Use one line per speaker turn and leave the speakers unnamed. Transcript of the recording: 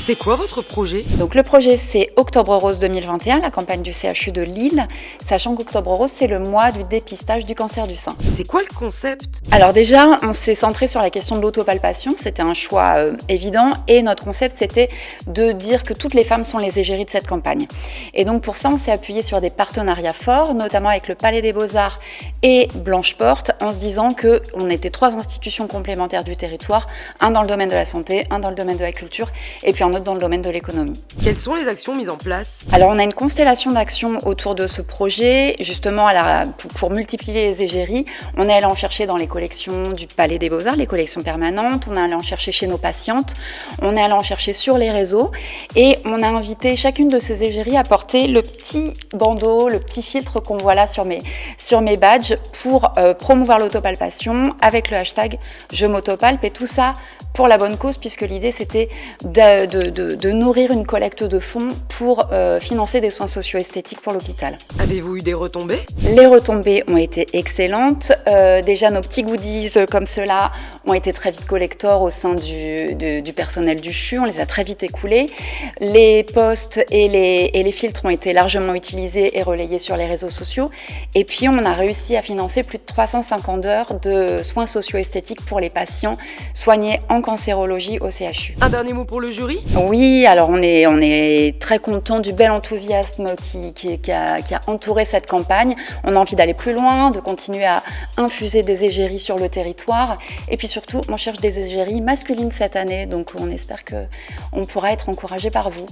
C'est quoi votre projet?
Donc le projet, c'est Octobre Rose 2021, la campagne du CHU de Lille, sachant qu'Octobre Rose, c'est le mois du dépistage du cancer du sein.
C'est quoi le concept?
Alors déjà, on s'est centré sur la question de l'autopalpation, c'était un choix évident, et notre concept, c'était de dire que toutes les femmes sont les égéries de cette campagne. Et donc pour ça, on s'est appuyé sur des partenariats forts, notamment avec le Palais des Beaux-Arts et Blanche Porte, en se disant qu'on était 3 institutions complémentaires du territoire, un dans le domaine de la santé, un dans le domaine de la culture, et puis un autre dans le domaine de l'économie.
Quelles sont les actions mises en place?
Alors on a une constellation d'actions autour de ce projet, justement pour multiplier les égéries. On est allé en chercher dans les collections du Palais des Beaux-Arts, les collections permanentes, on est allé en chercher chez nos patientes, on est allé en chercher sur les réseaux, et on a invité chacune de ces égéries à porter le petit bandeau, le petit filtre qu'on voit là sur mes badges pour promouvoir l'autopalpation avec le hashtag Je m'autopalpe, et tout ça pour la bonne cause, puisque l'idée c'était de nourrir une collecte de fonds pour financer des soins socio-esthétiques pour l'hôpital.
Avez-vous eu des retombées?
Les retombées ont été excellentes. Déjà, nos petits goodies comme ceux-là ont été très vite collector au sein du personnel du CHU. On les a très vite écoulés. Les posts et les filtres ont été largement utilisés et relayés sur les réseaux sociaux. Et puis, on a réussi à financer plus de 350 heures de soins socio-esthétiques pour les patients soignés en cancérologie au CHU.
Un dernier mot pour le jury?
Oui, alors on est très content du bel enthousiasme qui a entouré cette campagne. On a envie d'aller plus loin, de continuer à infuser des égéries sur le territoire. Et puis surtout, on cherche des égéries masculines cette année, donc on espère qu'on pourra être encouragé par vous.